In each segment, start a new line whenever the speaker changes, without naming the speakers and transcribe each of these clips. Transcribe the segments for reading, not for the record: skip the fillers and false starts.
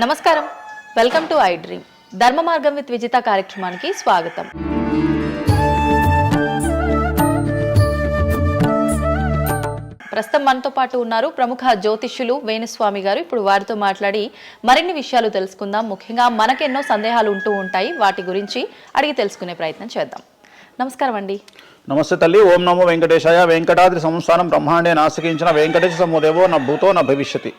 నమస్కారం, welcome to I dream. ధర్మ మార్గం విత్ విజిత కార్యక్రమానికి స్వాగతం. ప్రస్తుతం మనతో పాటు ఉన్నారు ప్రముఖ జ్యోతిష్యులు వేణుస్వామి గారు. ఇప్పుడు వారితో మాట్లాడి మరిన్ని విషయాలు తెలుసుకుందాం. ముఖ్యంగా మనకెన్నో సందేహాలు ఉంటూ ఉంటాయి, వాటి గురించి అడిగి తెలుసుకునే ప్రయత్నం చేద్దాం. నమస్కారం అండి.
నమస్తే తల్లి. ఓం నమో వెంకటేశాయ. వెంకటాద్రి సంస్థానం బ్రహ్మాండే నాసికించిన వెంకటేశ సమోదేవో నా భూతో నా భవిష్యతి.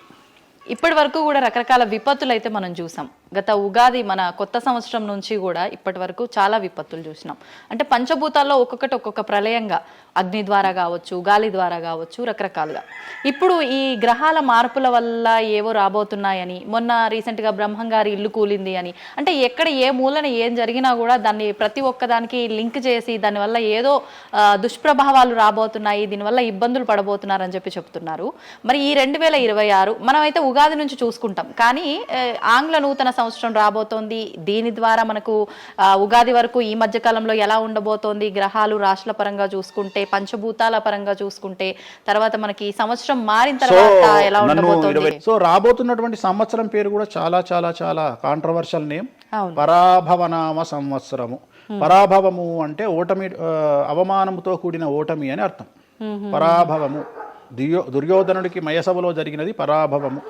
ఇప్పటి వరకు కూడా రకరకాల విపత్తులు అయితే మనం చూసాం. గత ఉగాది మన కొత్త సంవత్సరం నుంచి కూడా ఇప్పటి వరకు చాలా విపత్తులు చూసినాం. అంటే పంచభూతాల్లో ఒక్కొక్కటి ఒక్కొక్క ప్రళయంగా, అగ్ని ద్వారా కావచ్చు, గాలి ద్వారా కావచ్చు, రకరకాలుగా. ఇప్పుడు ఈ గ్రహాల మార్పుల వల్ల ఏవో రాబోతున్నాయని, మొన్న రీసెంట్గా బ్రహ్మంగారి ఇల్లు కూలింది అని, అంటే ఎక్కడ ఏ మూలన ఏం జరిగినా కూడా దాన్ని ప్రతి ఒక్కదానికి లింక్ చేసి దానివల్ల ఏదో దుష్ప్రభావాలు రాబోతున్నాయి, దీనివల్ల ఇబ్బందులు పడబోతున్నారని చెప్తున్నారు. మరి ఈ 2026 మనమైతే ఉగాది నుంచి చూసుకుంటాం, కానీ ఆంగ్ల నూతన సంవత్సరం రాబోతోంది. దీని ద్వారా మనకు ఉగాది వరకు ఈ మధ్య కాలంలో ఎలా ఉండబోతోంది, గ్రహాలు రాశుల పరంగా చూసుకుంటే, పంచభూతాల పరంగా చూసుకుంటే, తర్వాత మనకి సంవత్సరం మారిన తర్వాత ఎలా ఉండబోతోంది.
సో రాబోతున్నటువంటి సంవత్సరం పేరు కూడా చాలా చాలా చాలా కాంట్రవర్షియల్ నేమ్, పరాభవనామ సంవత్సరము. పరాభవము అంటే ఓటమి, అవమానముతో కూడిన ఓటమి అని అర్థం. పరాభవము దుర్యోధనుడికి మయసభలో జరిగినది పరాభవము.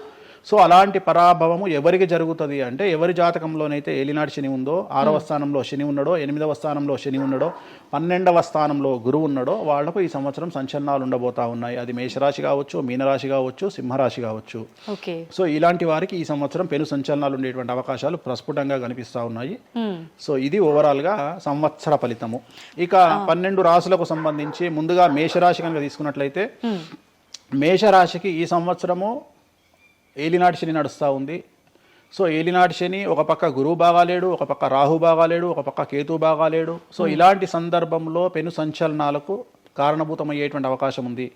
సో అలాంటి పరాభవము ఎవరికి జరుగుతుంది అంటే, ఎవరి జాతకంలోనైతే ఏలినాటి శని ఉందో, 6వ స్థానంలో శని ఉన్నాడో, 8వ స్థానంలో శని ఉన్నాడో, 12వ స్థానంలో గురువు ఉన్నాడో, వాళ్లకు ఈ సంవత్సరం సంచలనాలు ఉండబోతా ఉన్నాయి. అది మేషరాశి కావచ్చు, మీనరాశి కావచ్చు, సింహరాశి కావచ్చు. సో ఇలాంటి వారికి ఈ సంవత్సరం పెను సంచలనాలు ఉండేటువంటి అవకాశాలు ప్రస్ఫుటంగా కనిపిస్తూ ఉన్నాయి. సో ఇది ఓవరాల్గా సంవత్సర ఫలితము. ఇక 12 రాశులకు సంబంధించి ముందుగా మేషరాశి కనుక తీసుకున్నట్లయితే, మేషరాశికి ఈ సంవత్సరము ఏలినాటి శని నడుస్తూ ఉంది. సో ఏలినాటి శని ఒక పక్క గురువు బాగాలేడు, ఒక పక్క రాహు బాగాలేడు, ఒక పక్క కేతు బాగాలేడు. సో ఇలాంటి సందర్భంలో పెను సంచలనాలకు కారణభూతమయ్యేటువంటి అవకాశం ఉంది.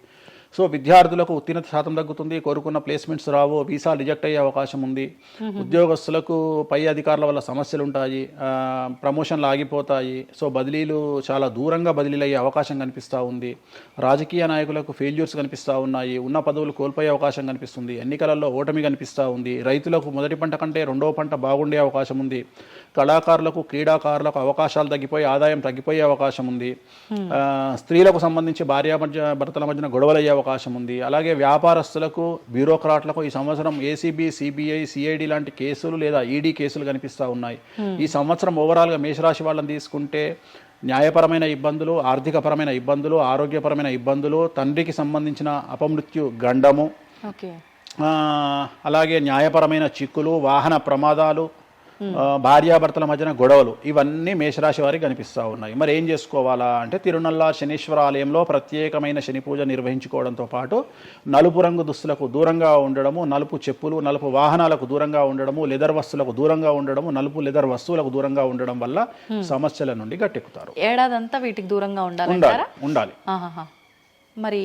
సో విద్యార్థులకు ఉత్తీర్ణత శాతం తగ్గుతుంది, కోరుకున్న ప్లేస్మెంట్స్ రావు, వీసా రిజెక్ట్ అయ్యే అవకాశం ఉంది. ఉద్యోగస్తులకు పై అధికారుల వల్ల సమస్యలు ఉంటాయి, ప్రమోషన్లు ఆగిపోతాయి. సో బదిలీలు చాలా దూరంగా బదిలీలు అయ్యే అవకాశం కనిపిస్తూ ఉంది. రాజకీయ నాయకులకు ఫెయిల్యూర్స్ కనిపిస్తూ ఉన్నాయి, ఉన్న పదవులు కోల్పోయే అవకాశం కనిపిస్తుంది, ఎన్నికలలో ఓటమి కనిపిస్తూ ఉంది. రైతులకు మొదటి పంట కంటే రెండవ పంట బాగుండే అవకాశం ఉంది. కళాకారులకు, క్రీడాకారులకు అవకాశాలు తగ్గిపోయి ఆదాయం తగ్గిపోయే అవకాశం ఉంది. స్త్రీలకు సంబంధించి భర్తల మధ్యన గొడవలు అయ్యే అవకాశం ఉంది. అలాగే వ్యాపారస్తులకు, బ్యూరోక్రాట్లకు ఈ సంవత్సరం ఏసీబీ, సిబిఐ, సిఐడి లాంటి కేసులు లేదా ఈడీ కేసులు కనిపిస్తూ ఉన్నాయి. ఈ సంవత్సరం ఓవరాల్గా మేషరాశి వాళ్ళని తీసుకుంటే న్యాయపరమైన ఇబ్బందులు, ఆర్థికపరమైన ఇబ్బందులు, ఆరోగ్యపరమైన ఇబ్బందులు, తండ్రికి సంబంధించిన అపమృత్యు గండము, అలాగే న్యాయపరమైన చిక్కులు, వాహన ప్రమాదాలు, భార్యాభర్తల మధ్యన గొడవలు, ఇవన్నీ మేషరాశి వారికి కనిపిస్తూ ఉన్నాయి. మరి ఏం చేసుకోవాలా అంటే, తిరునల్లా శనీశ్వర ఆలయంలో ప్రత్యేకమైన శని పూజ నిర్వహించుకోవడంతో పాటు నలుపు రంగు దుస్తులకు దూరంగా ఉండడము, నలుపు చెప్పులు, నలుపు వాహనాలకు దూరంగా ఉండడము, లెదర్ వస్తువులకు దూరంగా ఉండడము, నలుపు లెదర్ వస్తువులకు దూరంగా ఉండడం వల్ల సమస్యల నుండి గట్టెక్కుతారు.
ఏడాదంతా వీటికి దూరంగా
ఉండాలి.
మరి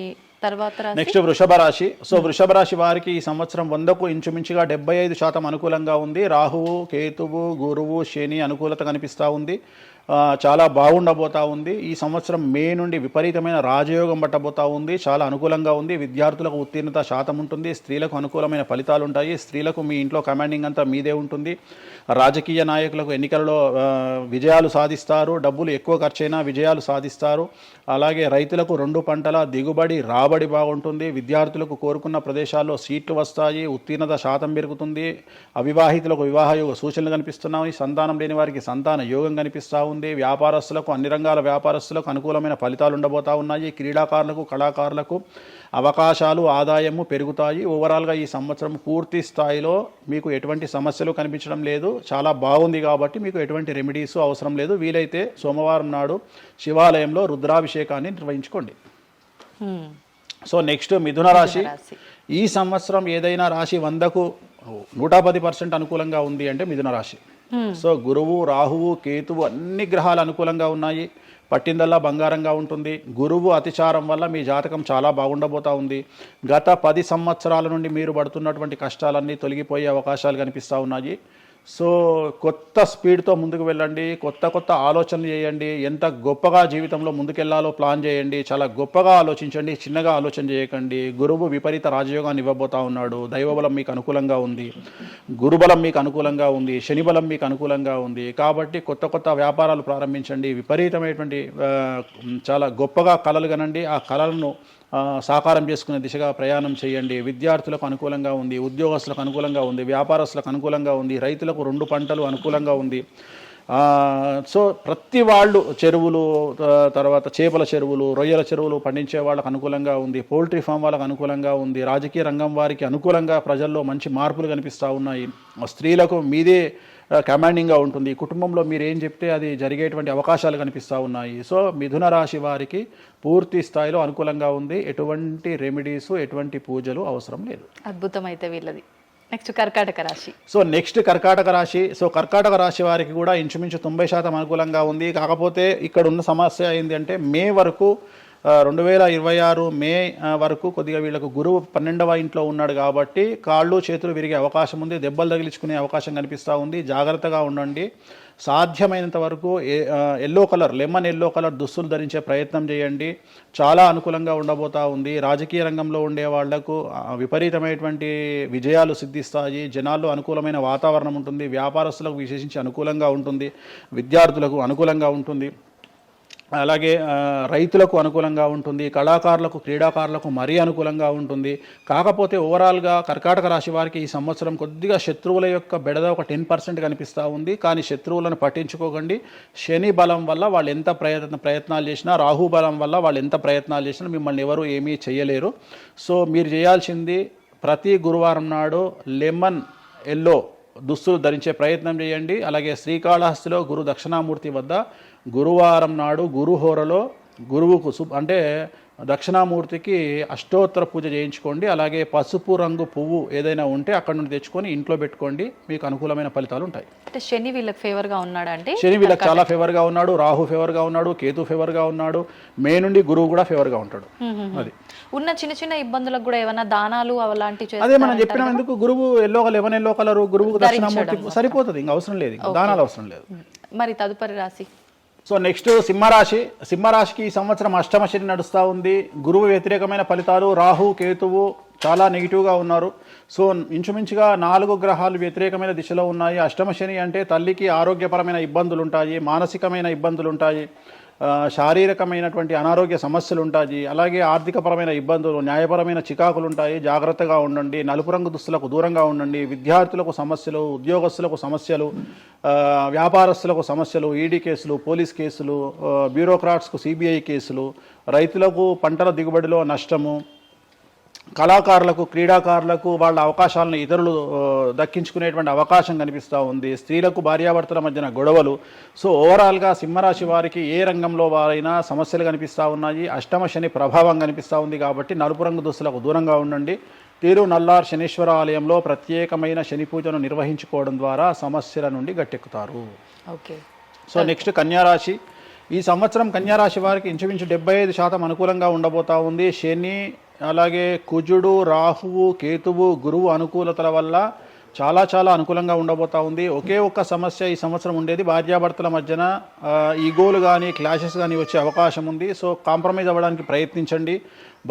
నెక్స్ట్ వృషభ రాశి. సో వృషభ రాశి వారికి ఈ సంవత్సరం 100కు ఇంచుమించుగా 75% అనుకూలంగా ఉంది. రాహువు, కేతువు, గురువు, శని అనుకూలత కనిపిస్తూ ఉంది. చాలా బాగుండబోతా ఉంది. ఈ సంవత్సరం మే నుండి విపరీతమైన రాజయోగం పట్టబోతా ఉంది. చాలా అనుకూలంగా ఉంది. విద్యార్థులకు ఉత్తీర్ణత శాతం ఉంటుంది. స్త్రీలకు అనుకూలమైన ఫలితాలు ఉంటాయి. స్త్రీలకు మీ ఇంట్లో కమాండింగ్ అంతా మీదే ఉంటుంది. రాజకీయ నాయకులకు ఎన్నికలలో విజయాలు సాధిస్తారు. డబ్బులు ఎక్కువ ఖర్చైనా విజయాలు సాధిస్తారు. అలాగే రైతులకు 2 పంటల దిగుబడి, రాబడి బాగుంటుంది. విద్యార్థులకు కోరుకున్న ప్రదేశాల్లో సీట్లు వస్తాయి. ఉత్తీర్ణత శాతం పెరుగుతుంది. అవివాహితులకు వివాహ యోగ సూచనలు కనిపిస్తున్నాయి. సంతానం లేని వారికి సంతాన యోగం కనిపిస్తూ ఉంది. వ్యాపారస్తులకు, అన్ని రంగాల వ్యాపారస్తులకు అనుకూలమైన ఫలితాలు ఉండబోతా ఉన్నాయి. క్రీడాకారులకు, కళాకారులకు అవకాశాలు, ఆదాయము పెరుగుతాయి. ఓవరాల్గా ఈ సంవత్సరం పూర్తి స్థాయిలో మీకు ఎటువంటి సమస్యలు కనిపించడం లేదు. చాలా బాగుంది కాబట్టి మీకు ఎటువంటి రెమెడీస్ అవసరం లేదు. వీలైతే సోమవారం నాడు శివాలయంలో రుద్రాభిషేకాన్ని నిర్వహించుకోండి. సో నెక్స్ట్ మిథున రాశి. ఈ సంవత్సరం ఏదైనా రాశి 100కు 110% అనుకూలంగా ఉంది అంటే మిథున రాశి. సో గురువు, రాహువు, కేతువు అన్ని గ్రహాలు అనుకూలంగా ఉన్నాయి. పట్టిందల్లా బంగారంగా ఉంటుంది. గురువు అతిచారం వల్ల మీ జాతకం చాలా బాగుండబోతా ఉంది. గత 10 సంవత్సరాల నుండి మీరు పడుతున్నటువంటి కష్టాలన్నీ తొలగిపోయే అవకాశాలు కనిపిస్తూ ఉన్నాయి. సో కొత్త స్పీడ్తో ముందుకు వెళ్ళండి, కొత్త కొత్త ఆలోచనలు చేయండి, ఎంత గొప్పగా జీవితంలో ముందుకెళ్లాలో ప్లాన్ చేయండి, చాలా గొప్పగా ఆలోచించండి, చిన్నగా ఆలోచన చేయకండి. గురువు విపరీత రాజయోగాన్ని ఇవ్వబోతా ఉన్నాడు. దైవబలం మీకు అనుకూలంగా ఉంది, గురుబలం మీకు అనుకూలంగా ఉంది, శనిబలం మీకు అనుకూలంగా ఉంది. కాబట్టి కొత్త కొత్త వ్యాపారాలు ప్రారంభించండి, విపరీతమైనటువంటి చాలా గొప్పగా కలలు కనండి, ఆ కళలను సాకారం చేసుకునే దిశగా ప్రయాణం చేయండి. విద్యార్థులకు అనుకూలంగా ఉంది, ఉద్యోగస్తులకు అనుకూలంగా ఉంది, వ్యాపారస్తులకు అనుకూలంగా ఉంది, రైతులకు 2 పంటలు అనుకూలంగా ఉంది. సో ప్రతి వాళ్ళు చెరువులు, తర్వాత చేపల చెరువులు, రొయ్యల చెరువులు పండించే వాళ్ళకు అనుకూలంగా ఉంది, పౌల్ట్రీ ఫామ్ వాళ్ళకు అనుకూలంగా ఉంది, రాజకీయ రంగం వారికి అనుకూలంగా ప్రజల్లో మంచి మార్పులు కనిపిస్తూ ఉన్నాయి. స్త్రీలకు మీదే కమాండింగ్గా ఉంటుంది, కుటుంబంలో మీరు ఏం చెప్తే అది జరిగేటువంటి అవకాశాలు కనిపిస్తూ ఉన్నాయి. సో మిథున రాశి వారికి పూర్తి స్థాయిలో అనుకూలంగా ఉంది. ఎటువంటి రెమెడీస్, ఎటువంటి పూజలు అవసరం లేదు.
అద్భుతం అయితే వీళ్ళది. నెక్స్ట్ కర్కాటక రాశి.
సో నెక్స్ట్ కర్కాటక రాశి. సో కర్కాటక రాశి వారికి కూడా ఇంచుమించు 90% అనుకూలంగా ఉంది. కాకపోతే ఇక్కడ ఉన్న సమస్య ఏంటి అంటే మే వరకు 2026 మే వరకు కొద్దిగా వీళ్ళకు గురువు 12వ ఇంట్లో ఉన్నాడు కాబట్టి కాళ్ళు చేతులు విరిగే అవకాశం ఉంది, దెబ్బలు తగిలించుకునే అవకాశం కనిపిస్తూ ఉంది. జాగ్రత్తగా ఉండండి. సాధ్యమైనంత వరకు yellow colour, lemon yellow colour దుస్తులు ధరించే ప్రయత్నం చేయండి. చాలా అనుకూలంగా ఉండబోతూ ఉంది. రాజకీయ రంగంలో ఉండే వాళ్లకు విపరీతమైనటువంటి విజయాలు సిద్ధిస్తాయి. జనాల్లో అనుకూలమైన వాతావరణం ఉంటుంది. వ్యాపారస్తులకు విశేషించి అనుకూలంగా ఉంటుంది. విద్యార్థులకు అనుకూలంగా ఉంటుంది. అలాగే రైతులకు అనుకూలంగా ఉంటుంది. కళాకారులకు, క్రీడాకారులకు మరీ అనుకూలంగా ఉంటుంది. కాకపోతే ఓవరాల్గా కర్కాటక రాశి వారికి ఈ సంవత్సరం కొద్దిగా శత్రువుల యొక్క బెడద ఒక 10% కనిపిస్తూ ఉంది. కానీ శత్రువులను పట్టించుకోకండి. శని బలం వల్ల వాళ్ళు ఎంత ప్రయత్నాలు చేసినా, రాహు బలం వల్ల వాళ్ళు ఎంత ప్రయత్నాలు చేసినా మిమ్మల్ని ఎవరు ఏమీ చేయలేరు. సో మీరు చేయాల్సింది ప్రతి గురువారం నాడు లెమన్ ఎల్లో దుస్తులు ధరించే ప్రయత్నం చేయండి. అలాగే శ్రీకాళహస్తిలో గురు దక్షిణామూర్తి వద్ద గురువారం నాడు గురుహోరలో గురువుకు అంటే దక్షిణామూర్తికి అష్టోత్తర పూజ చేయించుకోండి. అలాగే పసుపు రంగు పువ్వు ఏదైనా ఉంటే అక్కడ నుండి తెచ్చుకొని ఇంట్లో పెట్టుకోండి. మీకు అనుకూలమైన ఫలితాలు ఉంటాయి.
అంటే శని వీళ్ళకి ఫేవర్గా ఉన్నాడు అంటే
శని వీళ్ళకి చాలా ఫేవర్గా ఉన్నాడు, రాహు ఫేవర్గా ఉన్నాడు, కేతు ఫేవర్గా ఉన్నాడు, మే నుండి గురువు కూడా ఫేవర్గా ఉంటాడు. అది
ఉన్న చిన్న చిన్న ఇబ్బందులకు కూడా ఏమైనా దానాలు అలాంటివి
అదే మనం చెప్పిన ఎందుకు గురువు లెమన్ ఎల్లో కలర్ గురువుకు దక్షిణామూర్తి సరిపోతుంది, ఇంకా అవసరం లేదు, దానాలు అవసరం లేదు.
మరి తదుపరి రాశి.
సో నెక్స్ట్ సింహరాశి. సింహరాశికి ఈ సంవత్సరం అష్టమ శని నడుస్తూ ఉంది. గురువు వ్యతిరేకమైన ఫలితాలు, రాహు కేతువు చాలా నెగిటివ్గా ఉన్నారు. సో ఇంచుమించుగా 4 గ్రహాలు వ్యతిరేకమైన దిశలో ఉన్నాయి. అష్టమ శని అంటే తల్లికి ఆరోగ్యపరమైన ఇబ్బందులు ఉంటాయి, మానసికమైన ఇబ్బందులు ఉంటాయి, శారీరకమైనటువంటి అనారోగ్య సమస్యలు ఉంటాయి, అలాగే ఆర్థికపరమైన ఇబ్బందులు, న్యాయపరమైన చికాకులు ఉంటాయి. జాగ్రత్తగా ఉండండి. నలుపు రంగు దుస్తులకు దూరంగా ఉండండి. విద్యార్థులకు సమస్యలు, ఉద్యోగస్తులకు సమస్యలు, వ్యాపారస్తులకు సమస్యలు, ఈడీ కేసులు, పోలీస్ కేసులు, బ్యూరోక్రాట్స్కు సిబిఐ కేసులు, రైతులకు పంటల దిగుబడిలో నష్టము, కళాకారులకు, క్రీడాకారులకు వాళ్ళ అవకాశాలను ఇతరులు దక్కించుకునేటువంటి అవకాశం కనిపిస్తూ ఉంది. స్త్రీలకు భార్యాభర్తల మధ్యన గొడవలు. సో ఓవరాల్గా సింహరాశి వారికి ఏ రంగంలో వారైనా సమస్యలు కనిపిస్తూ ఉన్నాయి. అష్టమ శని ప్రభావం కనిపిస్తూ ఉంది కాబట్టి నలుపు రంగు దుస్తులకు దూరంగా ఉండండి. తీరు నల్లార్ శనీశ్వర ఆలయంలో ప్రత్యేకమైన శని పూజను నిర్వహించుకోవడం ద్వారా సమస్యల నుండి గట్టెక్కుతారు.
ఓకే.
సో నెక్స్ట్ కన్యారాశి. ఈ సంవత్సరం కన్యారాశి వారికి ఇంచుమించు 75% అనుకూలంగా ఉండబోతా ఉంది. శని, అలాగే కుజుడు, రాహువు, కేతువు, గురువు అనుకూలతల వల్ల చాలా అనుకూలంగా ఉండబోతా ఉంది. ఒకే ఒక్క సమస్య ఈ సంవత్సరం ఉండేది, భార్యాభర్తల మధ్యన ఈగోలు కానీ క్లాషెస్ కానీ వచ్చే అవకాశం ఉంది. సో కాంప్రమైజ్ అవ్వడానికి ప్రయత్నించండి.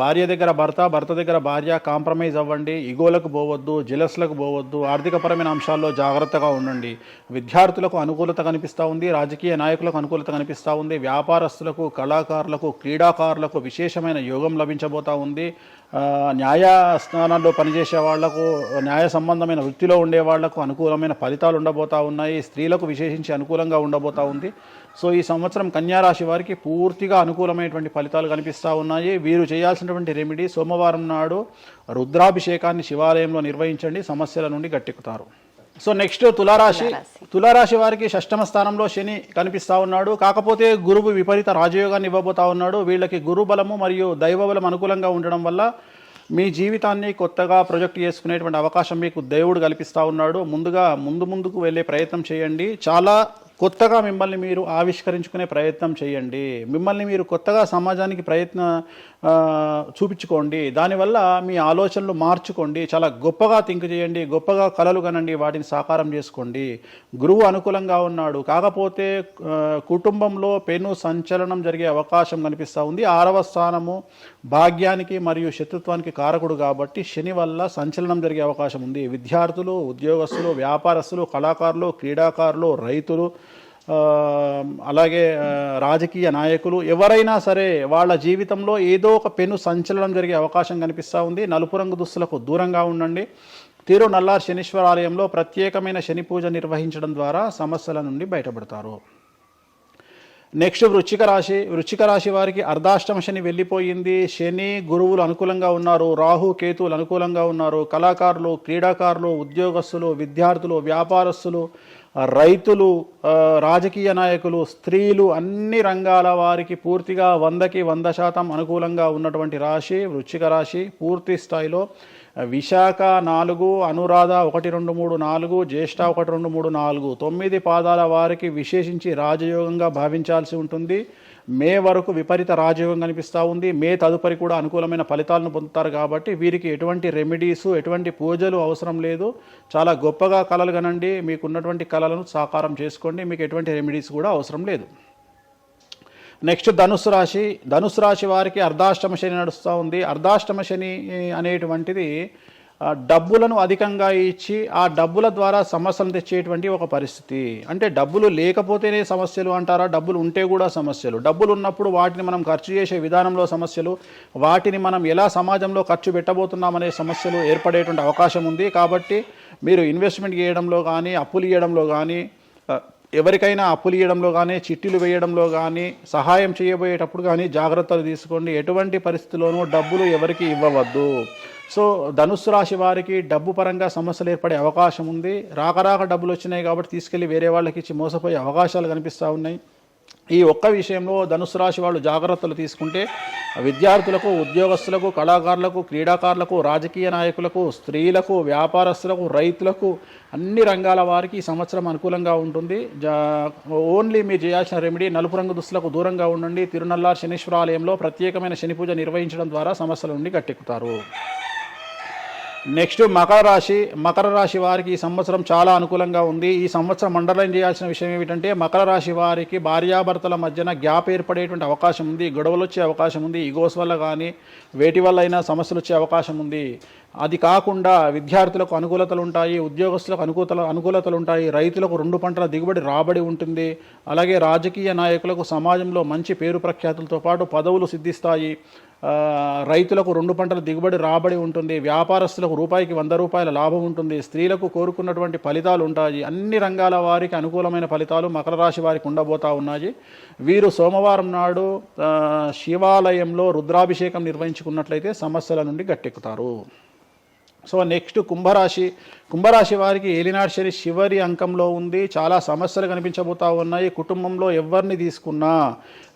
భార్య దగ్గర భర్త, భర్త దగ్గర భార్య కాంప్రమైజ్ అవ్వండి. ఈగోలకు పోవద్దు, జెలస్లకు పోవద్దు. ఆర్థికపరమైన అంశాల్లో జాగ్రత్తగా ఉండండి. విద్యార్థులకు అనుకూలత కనిపిస్తూ ఉంది. రాజకీయ నాయకులకు అనుకూలత కనిపిస్తూ ఉంది. వ్యాపారస్తులకు, కళాకారులకు, క్రీడాకారులకు విశేషమైన యోగం లభించబోతూ ఉంది. న్యాయస్థానాల్లో పనిచేసే వాళ్లకు, న్యాయ సంబంధమైన వృత్తిలో ఉండే వాళ్లకు అనుకూలమైన ఫలితాలు ఉండబోతూ ఉన్నాయి. స్త్రీలకు విశేషించి అనుకూలంగా ఉండబోతూ ఉంది. సో ఈ సంవత్సరం కన్యారాశి వారికి పూర్తిగా అనుకూలమైనటువంటి ఫలితాలు కనిపిస్తూ ఉన్నాయి. వీరు చేయాల్సినటువంటి రెమెడీ, సోమవారం నాడు రుద్రాభిషేకాన్ని శివాలయంలో నిర్వహించండి, సమస్యల నుండి గట్టెక్కుతారు. సో నెక్స్ట్ తులారాశి. తులారాశి వారికి 6వ స్థానంలో శని కనిపిస్తూ ఉన్నాడు. కాకపోతే గురువు విపరీత రాజయోగాన్ని ఇవ్వబోతా ఉన్నాడు. వీళ్ళకి గురు బలము మరియు దైవ బలం అనుకూలంగా ఉండడం వల్ల మీ జీవితాన్ని కొత్తగా ప్రొజెక్ట్ చేసుకునేటువంటి అవకాశం మీకు దేవుడు కల్పిస్తూ ఉన్నాడు. ముందుకు వెళ్ళే ప్రయత్నం చేయండి. చాలా కొత్తగా మిమ్మల్ని మీరు ఆవిష్కరించుకునే ప్రయత్నం చేయండి. మిమ్మల్ని మీరు కొత్తగా సమాజానికి చూపించుకోండి. దానివల్ల మీ ఆలోచనలు మార్చుకోండి. చాలా గొప్పగా థింక్ చేయండి, గొప్పగా కలలు కనండి, వాటిని సాకారం చేసుకోండి. గురువు అనుకూలంగా ఉన్నాడు, కాకపోతే కుటుంబంలో పెను సంచలనం జరిగే అవకాశం కనిపిస్తూ ఉంది. 6వ స్థానము భాగ్యానికి మరియు శత్రుత్వానికి కారకుడు కాబట్టి శని వల్ల సంచలనం జరిగే అవకాశం ఉంది. విద్యార్థులు, ఉద్యోగస్తులు, వ్యాపారస్తులు, కళాకారులు, క్రీడాకారులు, రైతులు, అలాగే రాజకీయ నాయకులు ఎవరైనా సరే వాళ్ళ జీవితంలో ఏదో ఒక పెను సంచలనం జరిగే అవకాశం కనిపిస్తూ ఉంది. నలుపు రంగు దుస్తులకు దూరంగా ఉండండి. తిరునల్లార్ శనీశ్వర ఆలయంలో ప్రత్యేకమైన శని పూజ నిర్వహించడం ద్వారా సమస్యల నుండి బయటపడతారు. నెక్స్ట్ వృశ్చిక రాశి వారికి అర్ధాష్టమ శని వెళ్ళిపోయింది. శని గురువులు అనుకూలంగా ఉన్నారు, రాహు కేతువులు అనుకూలంగా ఉన్నారు. కళాకారులు, క్రీడాకారులు, ఉద్యోగస్తులు, విద్యార్థులు, వ్యాపారస్తులు, రైతులు, రాజకీయ నాయకులు, స్త్రీలు, అన్ని రంగాల వారికి పూర్తిగా 100కి 100% అనుకూలంగా ఉన్నటువంటి రాశి వృశ్చిక రాశి. పూర్తి స్థాయిలో విశాఖ 4, అనురాధ 1, 2, 3, 4, జ్యేష్ఠ 1, 2, 3, 4, 9 పాదాల వారికి విశేషించి రాజయోగంగా భావించాల్సి ఉంటుంది. మే వరకు విపరీత రాజయోగం కనిపిస్తూ ఉంది. మే తదుపరి కూడా అనుకూలమైన ఫలితాలను పొందుతారు కాబట్టి వీరికి ఎటువంటి రెమెడీసు, ఎటువంటి పూజలు అవసరం లేదు. చాలా గొప్పగా కళలు కనండి, మీకు ఉన్నటువంటి కళలను సాకారం చేసుకోండి, మీకు ఎటువంటి రెమెడీస్ కూడా అవసరం లేదు. నెక్స్ట్ ధనుసు రాశి వారికి అర్ధాష్టమ శని నడుస్తూ ఉంది. అర్ధాష్టమ శని అనేటువంటిది డబ్బులను అధికంగా ఇచ్చి ఆ డబ్బుల ద్వారా సమస్యలు తెచ్చేటువంటి ఒక పరిస్థితి. అంటే డబ్బులు లేకపోతేనే సమస్యలు అంటారా? డబ్బులు ఉంటే కూడా సమస్యలు. డబ్బులు ఉన్నప్పుడు వాటిని మనం ఖర్చు చేసే విధానంలో సమస్యలు, వాటిని మనం ఎలా సమాజంలో ఖర్చు పెట్టబోతున్నామనే సమస్యలు ఏర్పడేటువంటి అవకాశం ఉంది. కాబట్టి మీరు ఇన్వెస్ట్మెంట్ చేయడంలో కానీ, అప్పులు ఇవ్వడంలో కానీ, ఎవరికైనా అప్పులు ఇవ్వడంలో కానీ, చిట్టీలు వేయడంలో కానీ, సహాయం చేయబోయేటప్పుడు కానీ జాగ్రత్తలు తీసుకోండి. ఎటువంటి పరిస్థితుల్లోనూ డబ్బులు ఎవరికి ఇవ్వవద్దు. సో ధనుస్సు రాశి వారికి డబ్బు పరంగా సమస్యలు ఏర్పడే అవకాశం ఉంది. రాక డబ్బులు వచ్చినాయి కాబట్టి తీసుకెళ్ళి వేరే వాళ్ళకి ఇచ్చి మోసపోయే అవకాశాలు కనిపిస్తూ ఉన్నాయి. ఈ ఒక్క విషయంలో ధనుసు రాశి వాళ్ళు జాగ్రత్తలు తీసుకుంటే విద్యార్థులకు, ఉద్యోగస్తులకు, కళాకారులకు, క్రీడాకారులకు, రాజకీయ నాయకులకు, స్త్రీలకు, వ్యాపారస్తులకు, రైతులకు, అన్ని రంగాల వారికి ఈ సంవత్సరం అనుకూలంగా ఉంటుంది. ఓన్లీ మీరు చేయాల్సిన రెమెడీ నలుపు రంగు దుస్తులకు దూరంగా ఉండండి. తిరునల్లార్ శనీశ్వర ఆలయంలో ప్రత్యేకమైన శని పూజ నిర్వహించడం ద్వారా సమస్యల నుండి గట్టెక్కుతారు. నెక్స్ట్ మకర రాశి వారికి ఈ సంవత్సరం చాలా అనుకూలంగా ఉంది. ఈ సంవత్సరం అండర్లైన్ చేయాల్సిన విషయం ఏమిటంటే మకర రాశి వారికి భార్యాభర్తల మధ్యన గ్యాప్ ఏర్పడేటువంటి అవకాశం ఉంది. గొడవలు వచ్చే అవకాశం ఉంది. ఈగోస్ వల్ల కానీ వేటి వల్ల అయినా సమస్యలు వచ్చే అవకాశం ఉంది. అది కాకుండా విద్యార్థులకు అనుకూలతలు ఉంటాయి, ఉద్యోగస్తులకు అనుకూలతలు ఉంటాయి, రైతులకు 2 పంటల దిగుబడి రాబడి ఉంటుంది. అలాగే రాజకీయ నాయకులకు సమాజంలో మంచి పేరు ప్రఖ్యాతులతో పాటు పదవులు సిద్ధిస్తాయి. రైతులకు 2 పంటల దిగుబడి రాబడి ఉంటుంది. వ్యాపారస్తులకు రూపాయికి 100 రూపాయల లాభం ఉంటుంది. స్త్రీలకు కోరుకున్నటువంటి ఫలితాలు ఉంటాయి. అన్ని రంగాల వారికి అనుకూలమైన ఫలితాలు మకర రాశి వారికి ఉండబోతా ఉన్నాయి. వీరు సోమవారం నాడు శివాలయంలో రుద్రాభిషేకం నిర్వహించుకున్నట్లయితే సమస్యల నుండి గట్టెక్కుతారు. సో నెక్స్ట్ కుంభరాశి వారికి ఏలినాటి శని చివరి అంకంలో ఉంది. చాలా సమస్యలు కనిపించబోతా ఉన్నాయి. కుటుంబంలో ఎవరిని తీసుకున్నా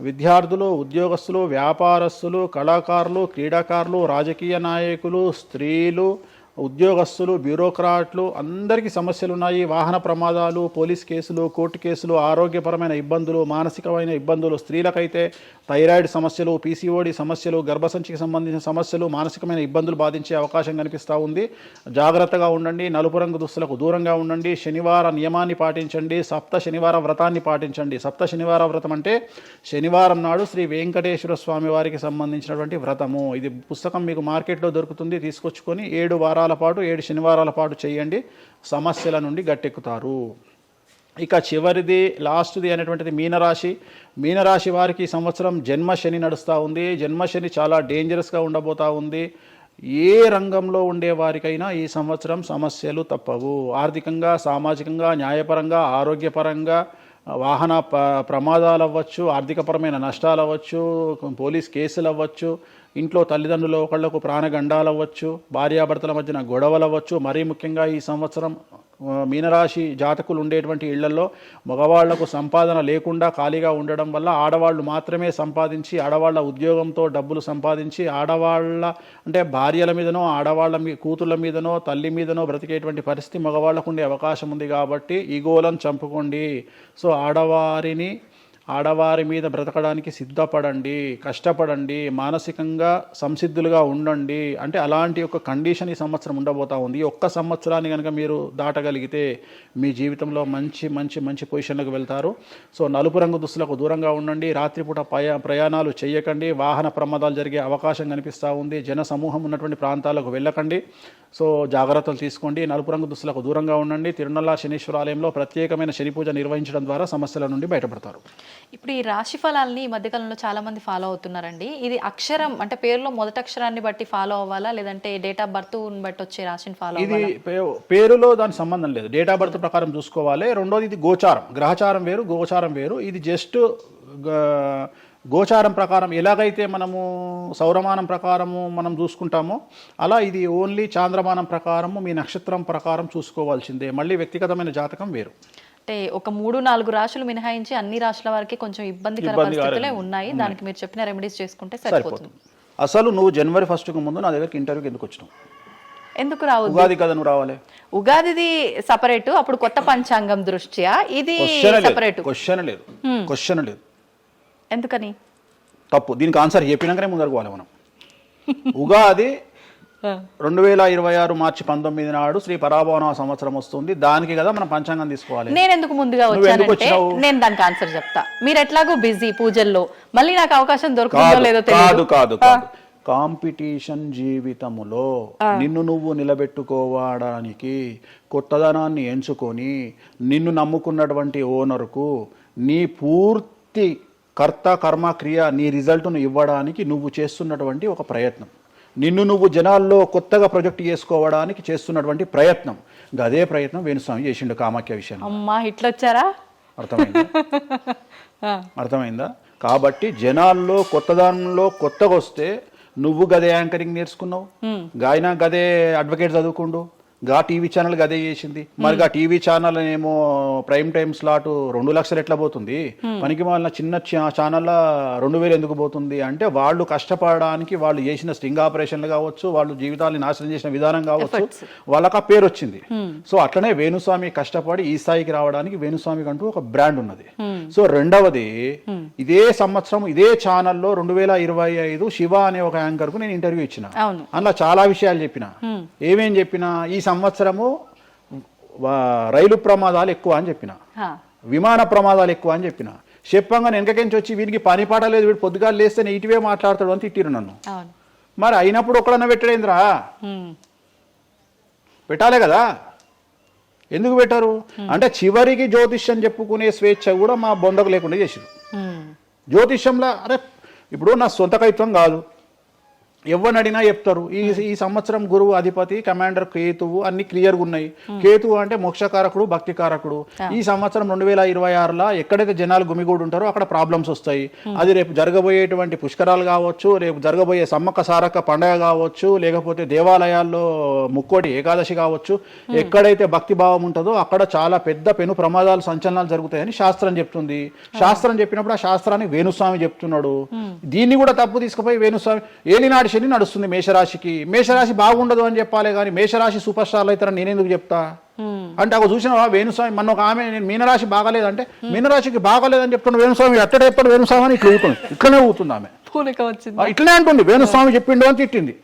విద్యార్థులు, ఉద్యోగస్తులు, వ్యాపారస్తులు, కళాకారులు, క్రీడాకారులు, రాజకీయ నాయకులు, స్త్రీలు, ఉద్యోగస్తులు, బ్యూరోక్రాట్లు అందరికీ సమస్యలు ఉన్నాయి. వాహన ప్రమాదాలు, పోలీస్ కేసులు, కోర్టు కేసులు, ఆరోగ్యపరమైన ఇబ్బందులు, మానసికమైన ఇబ్బందులు, స్త్రీలకైతే థైరాయిడ్ సమస్యలు, పీసీఓడి సమస్యలు, గర్భసంచికి సంబంధించిన సమస్యలు, మానసికమైన ఇబ్బందులు బాధించే అవకాశం కనిపిస్తూ ఉంది. జాగ్రత్తగా ఉండండి. నలుపు రంగు దుస్తులకు దూరంగా ఉండండి. శనివార నియమాన్ని పాటించండి. సప్త శనివార వ్రతాన్ని పాటించండి. సప్త శనివార వ్రతం అంటే శనివారం నాడు శ్రీ వెంకటేశ్వర స్వామి వారికి సంబంధించినటువంటి వ్రతము. ఇది పుస్తకం మీకు మార్కెట్లో దొరుకుతుంది, తీసుకొచ్చుకొని 7 వారాల పాటు 7 శనివారాల పాటు చేయండి. సమస్యల నుండి గట్టెక్కుతారు. ఇక చివరిది లాస్ట్ది అనేటువంటిది మీనరాశి వారికి ఈ సంవత్సరం జన్మశని నడుస్తూ ఉంది. జన్మశని చాలా డేంజరస్గా ఉండబోతూ ఉంది. ఏ రంగంలో ఉండే వారికైనా ఈ సంవత్సరం సమస్యలు తప్పవు. ఆర్థికంగా, సామాజికంగా, న్యాయపరంగా, ఆరోగ్యపరంగా, వాహన ప్రమాదాలు అవ్వచ్చు, ఆర్థికపరమైన నష్టాలు అవ్వచ్చు, పోలీస్ కేసులు అవ్వచ్చు, ఇంట్లో తల్లిదండ్రులు ఒకళ్లకు ప్రాణగండాలు అవ్వచ్చు, భార్యాభర్తల మధ్యన గొడవలు అవ్వచ్చు. మరీ ముఖ్యంగా ఈ సంవత్సరం మీనరాశి జాతకులు ఉండేటువంటి ఇళ్లలో మగవాళ్లకు సంపాదన లేకుండా ఖాళీగా ఉండడం వల్ల ఆడవాళ్ళు మాత్రమే సంపాదించి ఆడవాళ్ళ ఉద్యోగంతో డబ్బులు సంపాదించి ఆడవాళ్ళ అంటే భార్యల మీదనో ఆడవాళ్ళ కూతుళ్ళ మీదనో తల్లి మీదనో బ్రతికేటువంటి పరిస్థితి మగవాళ్ళకు ఉండే అవకాశం ఉంది. కాబట్టి ఈగోలను చంపుకోండి. సో ఆడవారి మీద బ్రతకడానికి సిద్ధపడండి, కష్టపడండి, మానసికంగా సంసిద్ధులుగా ఉండండి. అంటే అలాంటి ఒక కండిషన్ ఈ సంవత్సరం ఉండబోతా ఉంది. ఈ ఒక్క సంవత్సరాన్ని కనుక మీరు దాటగలిగితే మీ జీవితంలో మంచి మంచి మంచి పొజిషన్లకు వెళ్తారు. సో నలుపు రంగు దుస్తులకు దూరంగా ఉండండి. రాత్రిపూట ప్రయాణాలు చేయకండి. వాహన ప్రమాదాలు జరిగే అవకాశం కనిపిస్తూ ఉంది. జన సమూహం ఉన్నటువంటి ప్రాంతాలకు వెళ్ళకండి. సో జాగ్రత్తలు తీసుకోండి. నలుపు రంగు దుస్తులకు దూరంగా ఉండండి. తిరునల్లా శనీశ్వర ఆలయంలో ప్రత్యేకమైన శని పూజ నిర్వహించడం ద్వారా సమస్యల నుండి బయటపడతారు.
ఇప్పుడు ఈ రాశి ఫలాల్ని ఈ మధ్యకాలంలో చాలా మంది ఫాలో అవుతున్నారండి. ఇది అక్షరం అంటే పేరులో మొదటి అక్షరాన్ని బట్టి ఫాలో అవ్వాలా, లేదంటే డేట్ ఆఫ్ బర్త్ బట్టి వచ్చే రాశిని ఫాలో
ఇది పేరులో దాని సంబంధం లేదు. డేట్ ఆఫ్ బర్త్ ప్రకారం చూసుకోవాలి. రెండోది ఇది గోచారం, గ్రహచారం వేరు, గోచారం వేరు. ఇది జస్ట్ గోచారం ప్రకారం ఎలాగైతే మనము సౌరమానం ప్రకారము మనం చూసుకుంటామో అలా ఇది ఓన్లీ చాంద్రమానం ప్రకారము మీ నక్షత్రం ప్రకారం చూసుకోవాల్సిందే. మళ్ళీ వ్యక్తిగతమైన జాతకం వేరు.
అంటే ఒక 3-4 రాశులు మినహాయించి అన్ని రాశుల వారికి కొంచెం ఇబ్బందికర పరిస్థితులే ఉన్నాయి. దానికి మీరు చెప్పిన రెమెడీస్ చేసుకుంటే సరిపోతుంది.
అసలు నువ్వు జనవరి 1కు ముందు నా దగ్గరికి ఇంటర్వ్యూకి ఎందుకు వచ్చినావు?
ఎందుకు రావు?
ఉగాది కదా నువ్వు రావాలి.
ఉగాదిది సపరేట్, అప్పుడు కొత్త పంచాంగం దృష్ట్యా ఇది సపరేట్.
క్వశ్చన్ లేదు.
ఎందుకని?
తప్పు. దీనికి ఆన్సర్ చెప్పినాకనే ముందరకు పోవాలి మనం. ఉగాది 2026 మార్చి 19 నాడు శ్రీ పరాభవన సంవత్సరం వస్తుంది. దానికి కదా మనం పంచాంగం తీసుకోవాలి.
నేను ఎందుకు ముందుగా వచ్చానంటే నేను దానికి ఆన్సర్ చెప్తా. మీరు ఎట్లాగో బిజీ పూజల్లో, మళ్ళీ నాకు అవకాశం దొరుకుతుందో లేదో తెలియదు.
కాదు కాంపిటీషన్ జీవితములో నిన్ను నువ్వు నిలబెట్టుకోవడానికి కొత్తదనాన్ని ఎంచుకొని నిన్ను నమ్ముకున్నటువంటి ఓనర్కు నీ పూర్తి కర్త కర్మ క్రియ నీ రిజల్ట్ను ఇవ్వడానికి నువ్వు చేస్తున్నటువంటి ఒక ప్రయత్నం, నిన్ను నువ్వు జనాల్లో కొత్తగా ప్రొజెక్ట్ చేసుకోవడానికి చేస్తున్నటువంటి ప్రయత్నం. అదే ప్రయత్నం వేణుస్వామి చేసిండు కామాఖ్య విషయం.
అమ్మా ఇట్లొచ్చారా?
అర్థమైందా? కాబట్టి జనాల్లో కొత్తదానంలో కొత్తగా వస్తే నువ్వు గదే యాంకరింగ్ నేర్చుకున్నావు, గాయన గదే అడ్వకేట్ చదువుకుండు, గా టీవీ ఛానల్ గదే చేసింది. మరి గా టీవీ ఛానల్ ఏమో ప్రైమ్ టైమ్ స్లాట్ 2 లక్షలు ఎట్లా పోతుంది? పనికి వాళ్ళ చిన్న ఛానల్ 2000 ఎందుకు పోతుంది అంటే వాళ్ళు కష్టపడడానికి వాళ్ళు చేసిన స్టింగ్ ఆపరేషన్లు కావచ్చు, వాళ్ళు జీవితాన్ని నాశనం చేసిన విధానం కావచ్చు, వాళ్ళకి ఆ పేరు వచ్చింది. సో అట్లనే వేణుస్వామి కష్టపడి ఈ స్థాయికి రావడానికి వేణుస్వామికి అంటూ ఒక బ్రాండ్ ఉన్నది. సో రెండవది, ఇదే సంవత్సరం ఇదే ఛానల్లో 2025 శివ అనే ఒక యాంకర్ కు నేను ఇంటర్వ్యూ ఇచ్చిన. అందులో చాలా విషయాలు చెప్పిన. ఏమేం చెప్పినా, ఈ సంవత్సరము రైలు ప్రమాదాలు ఎక్కువ అని చెప్పిన, విమాన ప్రమాదాలు ఎక్కువ అని చెప్పిన. చెప్పంగా వెనకకించి వచ్చి వీరికి పని పాట లేదు, వీడు పొద్దుగా లేస్తే నెగిటివే మాట్లాడతాడు అని తిట్టిరు నన్ను. మరి అయినప్పుడు ఒక్కడన్నా పెట్టడేంద్రా? పెట్టాలే కదా. ఎందుకు పెట్టారు అంటే చివరికి జ్యోతిష్యం చెప్పుకునే స్వేచ్ఛ కూడా మా బొందకు లేకుండా చేసిరు. జ్యోతిష్యంలో అరే ఇప్పుడు నా సొంత కవిత్వం కాదు, ఎవరిని అడిగినా చెప్తారు. ఈ సంవత్సరం గురువు అధిపతి కమాండర్ కేతువు అన్ని క్లియర్గా ఉన్నాయి. కేతువు అంటే మోక్షకారకుడు, భక్తికారకుడు. ఈ సంవత్సరం 2026లో ఎక్కడైతే జనాలు గుమిగూడు ఉంటారో అక్కడ ప్రాబ్లమ్స్ వస్తాయి. అది రేపు జరగబోయేటువంటి పుష్కరాలు కావచ్చు, రేపు జరగబోయే సమ్మక్క సారక్క పండగ కావచ్చు, లేకపోతే దేవాలయాల్లో ముక్కోటి ఏకాదశి కావచ్చు, ఎక్కడైతే భక్తి భావం ఉంటుందో అక్కడ చాలా పెద్ద పెను ప్రమాదాలు సంచలనాలు జరుగుతాయని శాస్త్రం చెప్తుంది. శాస్త్రం చెప్పినప్పుడు ఆ శాస్త్రాన్ని వేణుస్వామి చెప్తున్నాడు. దీన్ని కూడా తప్పు తీసుకుపోయి వేణుస్వామి ఏలినాడు శని నడుస్తుంది మేషరాశికి, మేషరాశి బాగుండదు అని చెప్పాలి కానీ మేషరాశి సూపర్ స్టార్లు అవుతారని నేనెందుకు చెప్తా అంటే, ఒక చూసినావా వేణుస్వామి మన ఒక ఆమె నేను మీనరాశి బాగాలేదంటే మీనరాశికి బాగాలేదని చెప్తున్నా వేణుస్వామి ఎక్కడ చెప్పాడు వేణుస్వామి అని ఇట్లనే ఊతుంది ఆమె, ఇట్లనే అంటుంది వేణుస్వామి చెప్పిండు అని తిట్టింది.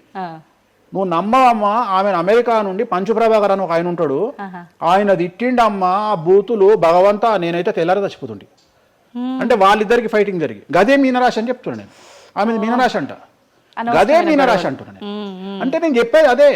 నువ్వు నమ్మవమ్మా, ఆమె అమెరికా నుండి పంచుప్రభాకర్ అని ఒక ఆయన ఉంటాడు, ఆయన తిట్టిండమ్మా ఆ బూతులు భగవంతా నేనైతే తెల్లారి చచ్చిపోతుండే. అంటే వాళ్ళిద్దరికి ఫైటింగ్ జరిగి గదే మీనరాశి అని చెప్తున్నాను నేను. ఆమె మీనరాశి అంట, గదే మీనరాశి అంటున్నాను. అంటే నేను చెప్పేది అదే,